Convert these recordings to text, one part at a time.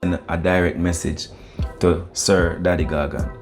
a direct message to Sir Daddy Gargon.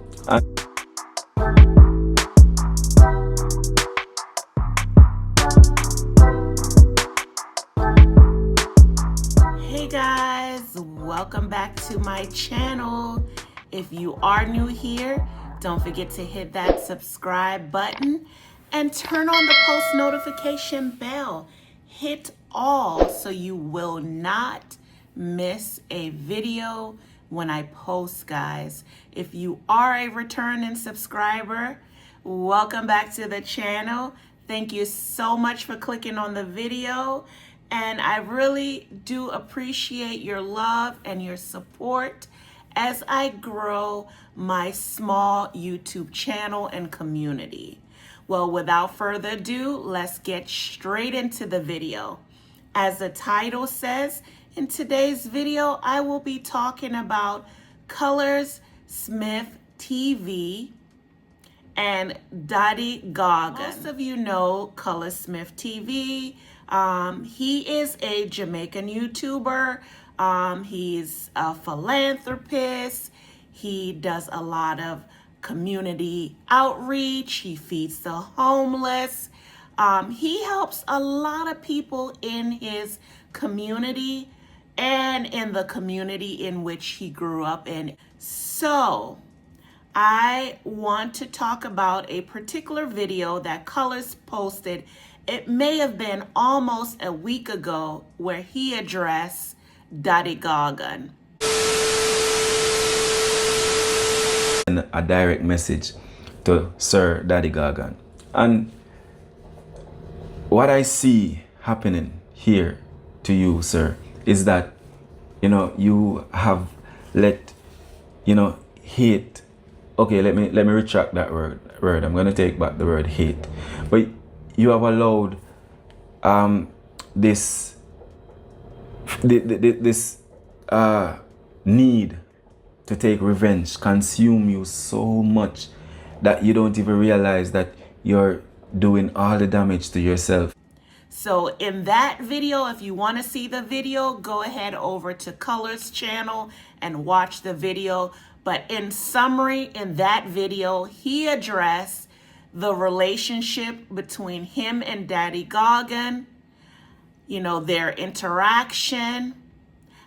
Hey guys, welcome back to my channel. If you are new here, don't forget to hit that subscribe button and turn on the post notification bell. Hit all so you will not miss a video when I post, guys. If you are a returning subscriber, welcome back to the channel. Thank you so much for clicking on the video. And I really do appreciate your love and your support as I grow my small YouTube channel and community. Well, without further ado, let's get straight into the video. As the title says, in today's video, I will be talking about Colaz Smith TV and Daddy Gargon. Most of you know Colaz Smith TV. He is a Jamaican YouTuber. He's a philanthropist. He does a lot of community outreach. He feeds the homeless. He helps a lot of people in his community and in the community in which he grew up in. So I want to talk about a particular video that Colaz posted. It may have been almost a week ago, where he addressed Daddy Gargon. And a direct message to Sir Daddy Gargon. And what I see happening here to you, sir, is that, you have let, hate. Okay, let me retract that word. I'm going to take back the word hate. But you have allowed this need to take revenge consume you so much that you don't even realize that you're doing all the damage to yourself. So in that video, if you want to see the video, go ahead over to Colaz channel and watch the video. But in summary, in that video, he addressed the relationship between him and Daddy Gargon, their interaction,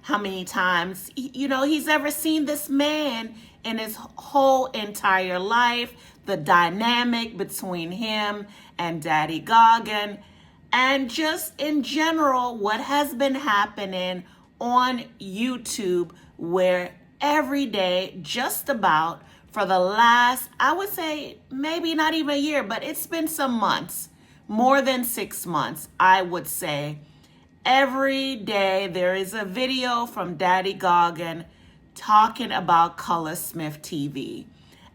how many times, he's ever seen this man in his whole entire life, the dynamic between him and Daddy Gargon, and just in general, what has been happening on YouTube, where every day, just about for the last, I would say maybe not even a year, but it's been some months, more than 6 months, I would say. Every day there is a video from Daddy Gargon talking about Colaz Smith TV.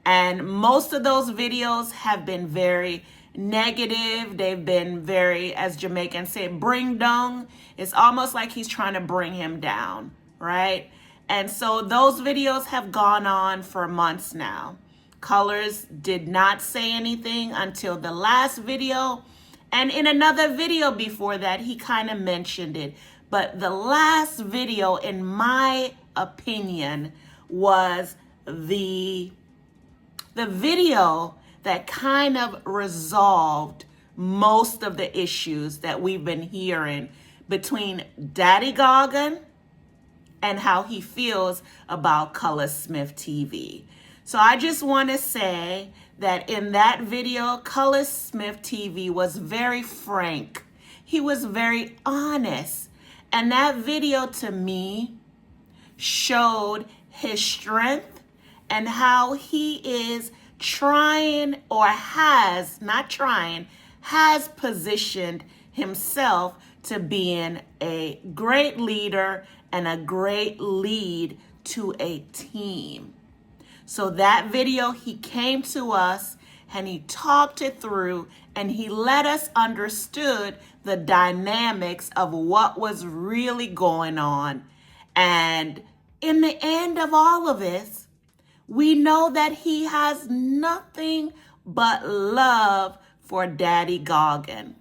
And most of those videos have been very negative. They've been very, as Jamaicans say, bring down. It's almost like he's trying to bring him down, right? And so those videos have gone on for months now. Colaz did not say anything until the last video. And in another video before that, he kind of mentioned it. But the last video, in my opinion, was the video that kind of resolved most of the issues that we've been hearing between Daddy Gargon and how he feels about Colaz Smith TV. So I just want to say that in that video, Colaz Smith TV was very frank. He was very honest. And that video to me showed his strength and how he is trying, or has positioned himself to being a great leader and a great lead to a team. So that video, he came to us and he talked it through, and he let us understood the dynamics of what was really going on. And in the end of all of this, we know that he has nothing but love for Daddy Gargon.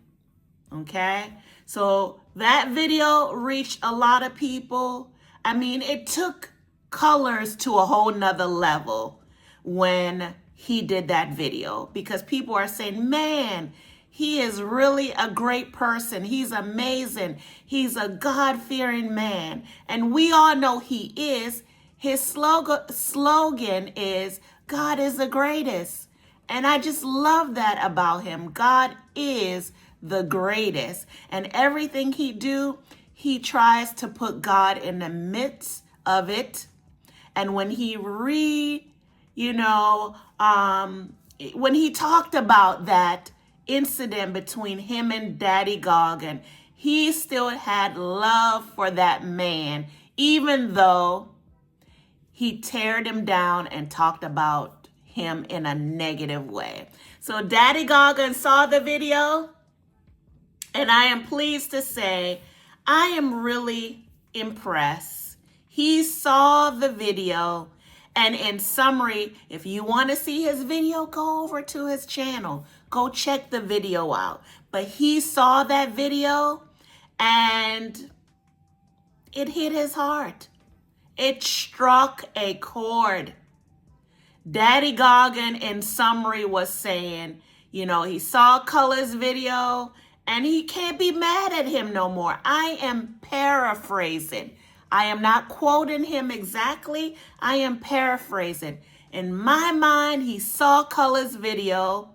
Okay? So that video reached a lot of people. I mean, it took Colors to a whole nother level when he did that video, because people are saying, man, he is really a great person. He's amazing. He's a God-fearing man. And we all know he is. His slogan is, God is the greatest. And I just love that about him. God is the greatest. And everything he do, he tries to put God in the midst of it. And when he when he talked about that incident between him and Daddy Gargon, he still had love for that man, even though he teared him down and talked about him in a negative way. So Daddy Gargon saw the video, and I am pleased to say I am really impressed. He saw the video, and in summary, if you want to see his video, go over to his channel. Go check the video out. But he saw that video, and it hit his heart. It struck a chord. Daddy Gargon, in summary, was saying, he saw Colaz video, and he can't be mad at him no more. I am paraphrasing. I am not quoting him exactly. I am paraphrasing. In my mind, he saw Colaz video,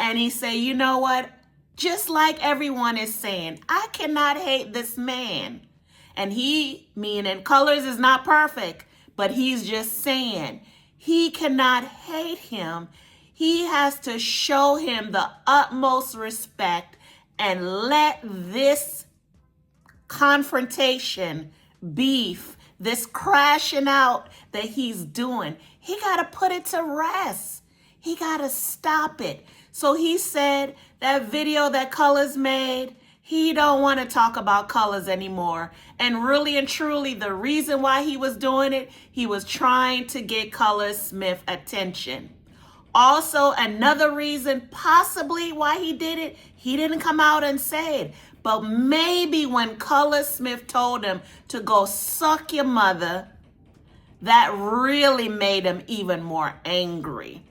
and he said, you know what? Just like everyone is saying, I cannot hate this man. And he, meaning Colaz, is not perfect, but he's just saying he cannot hate him. He has to show him the utmost respect and let this confrontation, beef, this crashing out that he's doing, he got to put it to rest. He got to stop it. So he said that video that Colaz made, he don't want to talk about Colaz anymore. And really and truly, the reason why he was doing it, he was trying to get Colaz Smith attention. Also, another reason possibly why he did it, he didn't come out and say it. But maybe when Colaz Smith told him to go suck your mother, that really made him even more angry.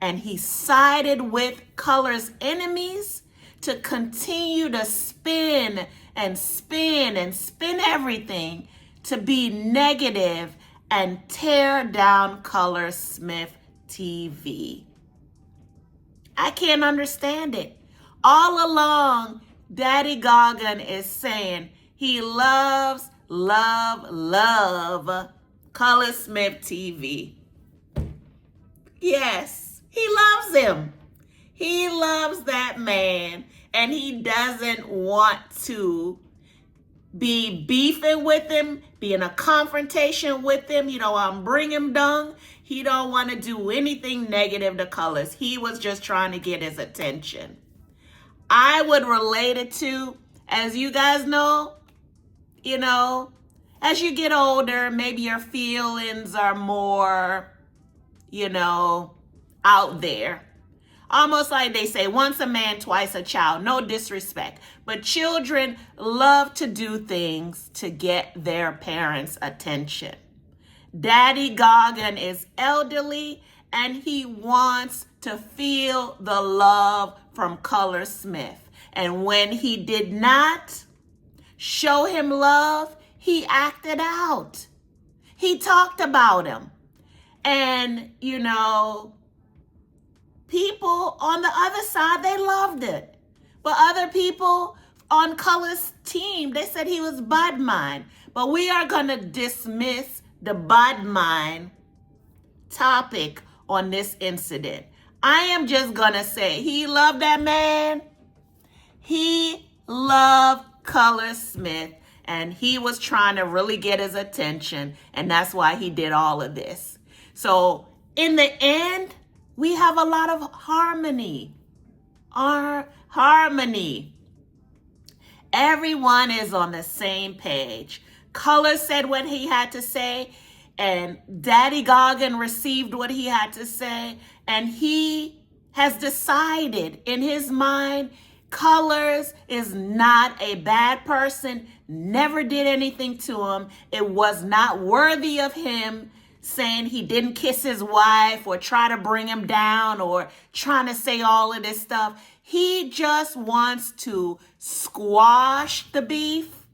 And he sided with Colaz enemies to continue to spin and spin and spin everything to be negative and tear down Colaz Smith TV. I can't understand it. All along, Daddy Gargon is saying he loves Colaz Smith TV. Yes, he loves him. He loves that man, and he doesn't want to be beefing with him, be in a confrontation with him, bring him down. He don't want to do anything negative to Colaz. He was just trying to get his attention. I would relate it to, as you guys know, as you get older, maybe your feelings are more, out there. Almost like they say, once a man, twice a child. No disrespect. But children love to do things to get their parents' attention. Daddy Gargon is elderly, and he wants to feel the love from Colaz Smith. And when he did not show him love, he acted out. He talked about him. And, people on the other side, they loved it. But other people on Colaz's team, they said he was bad mind. But we are going to dismiss the bad mind topic on this incident. I am just going to say he loved that man. He loved Colaz Smith, and he was trying to really get his attention, and that's why he did all of this. So in the end, we have a lot of harmony. Harmony. Everyone is on the same page. Colaz said what he had to say, and Daddy Gargon received what he had to say, and he has decided in his mind, Colors is not a bad person, never did anything to him. It was not worthy of him saying he didn't kiss his wife or try to bring him down or trying to say all of this stuff. He just wants to squash the beef.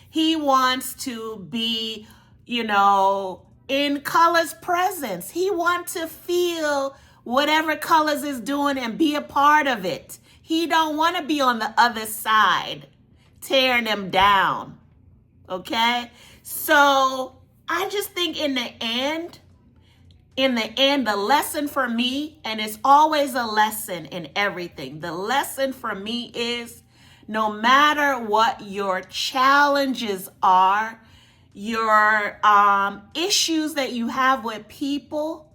He wants to be, in Colors' presence. He wants to feel whatever Colors is doing and be a part of it. He don't want to be on the other side, tearing him down. Okay? So I just think in the end, the lesson for me, and it's always a lesson in everything, the lesson for me is no matter what your challenges are, your issues that you have with people,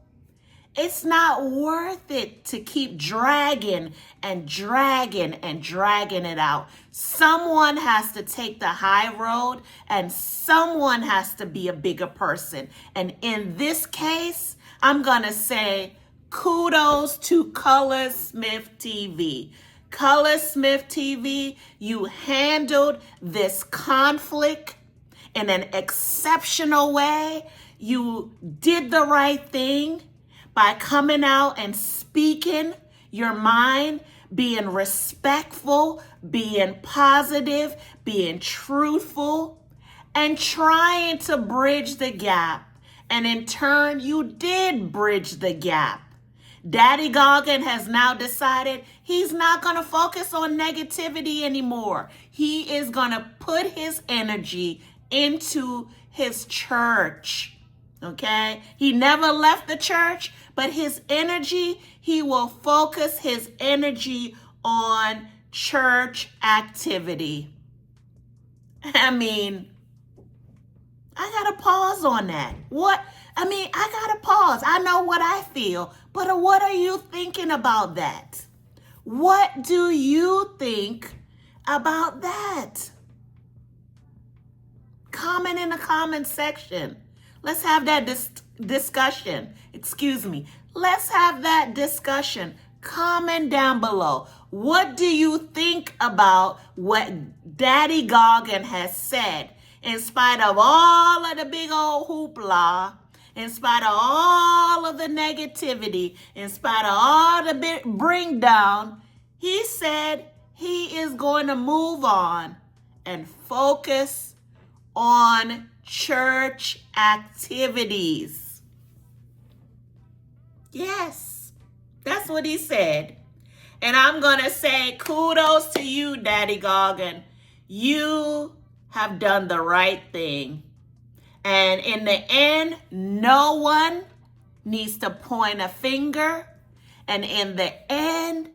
it's not worth it to keep dragging it out. Someone has to take the high road and someone has to be a bigger person. And in this case, I'm going to say kudos to Colaz Smith TV. Colaz Smith TV, you handled this conflict in an exceptional way. You did the right thing by coming out and speaking your mind, being respectful, being positive, being truthful, and trying to bridge the gap. And in turn, you did bridge the gap. Daddy Gargon has now decided he's not going to focus on negativity anymore. He is going to put his energy into his church. Okay? He never left the church, but his energy, he will focus his energy on church activity. I gotta pause on that. I gotta pause. I know what I feel, but what are you thinking about that? What do you think about that? Comment in the comment section. Let's have that discussion. Let's have that discussion. Comment down below. What do you think about what Daddy Gargon has said? In spite of all of the big old hoopla, in spite of all of the negativity, in spite of all the bring down, he said he is going to move on and focus on church activities. Yes, that's what he said. And I'm going to say kudos to you, Daddy Gargon. You have done the right thing. And in the end, no one needs to point a finger. And in the end,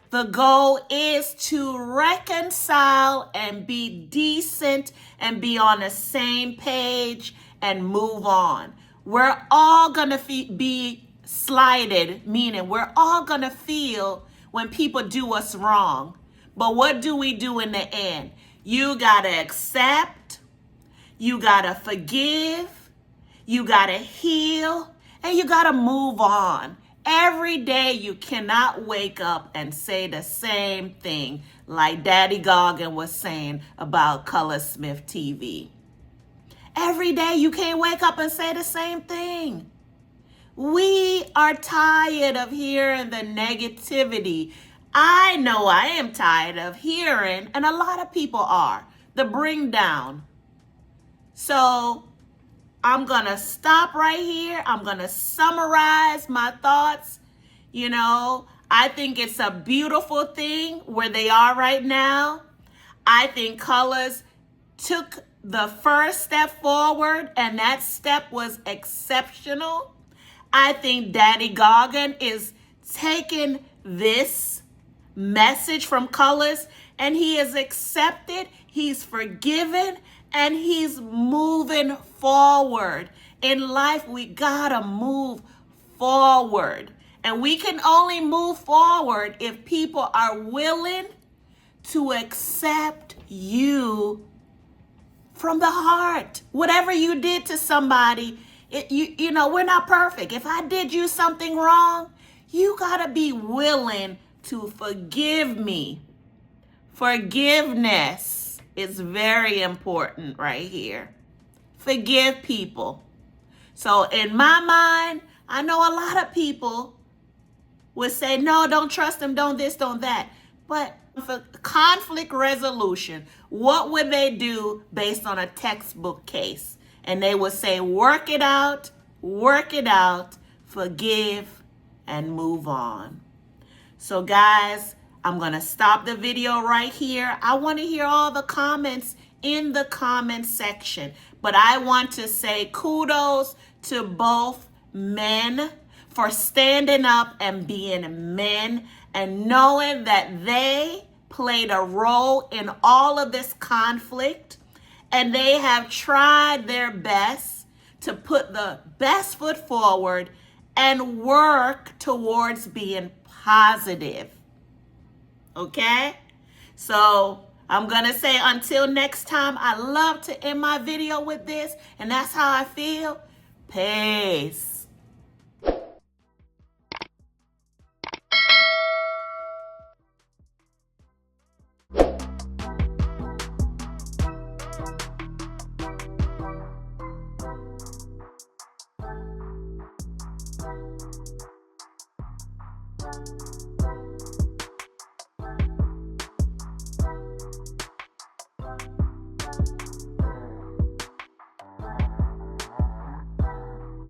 the goal is to reconcile and be decent and be on the same page and move on. We're all going to be slighted, meaning we're all going to feel when people do us wrong. But what do we do in the end? You got to accept, you got to forgive, you got to heal, and you got to move on. Every day you cannot wake up and say the same thing like Daddy Gargon was saying about Colaz Smith TV. Every day you can't wake up and say the same thing. We are tired of hearing the negativity. I know I am tired of hearing, and a lot of people are, the bring down. So I'm going to stop right here. I'm going to summarize my thoughts. I think it's a beautiful thing where they are right now. I think Colaz took the first step forward, and that step was exceptional. I think Daddy Gargon is taking this message from Colaz, and he is accepted, he's forgiven, and he's moving forward. In life, we gotta move forward. And we can only move forward if people are willing to accept you from the heart. Whatever you did to somebody, we're not perfect. If I did you something wrong, you gotta be willing to forgive me. Forgiveness is very important right here. Forgive people. So in my mind, I know a lot of people would say, no, don't trust them, don't this, don't that. But for conflict resolution, what would they do based on a textbook case? And they would say, work it out, forgive, and move on. So guys, I'm going to stop the video right here. I want to hear all the comments in the comment section. But I want to say kudos to both men for standing up and being men and knowing that they played a role in all of this conflict, and they have tried their best to put the best foot forward and work towards being positive. Okay? So I'm going to say until next time, I love to end my video with this, and that's how I feel. Peace.